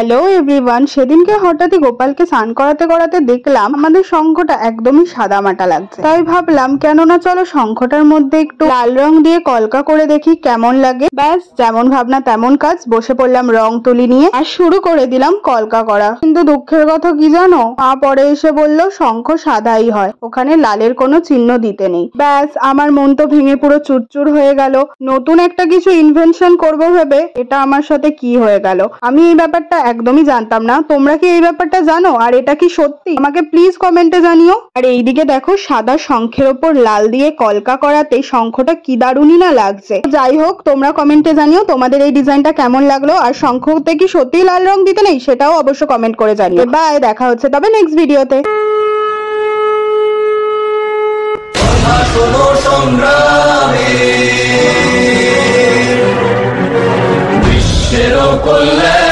Hello everyone, সেদিনকে হঠাৎই গোপালকে স্নান করাতে করাতে দেখলাম আমাদের শঙ্খটা একদমই সাদামাটা লাগছে। তাই ভাবলাম কেননা চলো শঙ্খটার মধ্যে একটু লাল রং দিয়ে কলকা করে দেখি কেমন লাগে। ব্যাস যেমন ভাবনা তেমন কাজ, বসে পড়লাম রং তুলি নিয়ে আর শুরু করে দিলাম কলকা করা। কিন্তু দুঃখের কথা কি জানো, মা পরে এসে বলল শঙ্খ সাদাই হয়, ওখানে লালের কোনো চিহ্ন দিতে নেই। ব্যাস আমার মন তো ভেঙে পুরো চুরচুর হয়ে গেল। নতুন একটা কিছু ইনভেনশন করবো ভেবে এটা আমার সাথে কি হয়ে গেল। আমি এই ব্যাপারটা একদমই জানতাম না। তোমরা কি এই ব্যাপারটা জানো? আর এটা কি সত্যি? আমাকে প্লিজ কমেন্টে জানিও। আর এইদিকে দেখো সাদা শঙ্খের ওপর লাল দিয়ে কলকা করাতে শঙ্খটা কি দারুণই না লাগছে। যাই হোক, তোমরা কমেন্টে জানিও তোমাদের এই ডিজাইনটা কেমন লাগলো। আর শঙ্খতে কি সত্যিই লাল রং দিতে নেই সেটাও অবশ্য কমেন্ট করে জানিও। বাই, দেখা হচ্ছে তবে নেক্সট ভিডিওতে। বিশ্বের কল্যাণ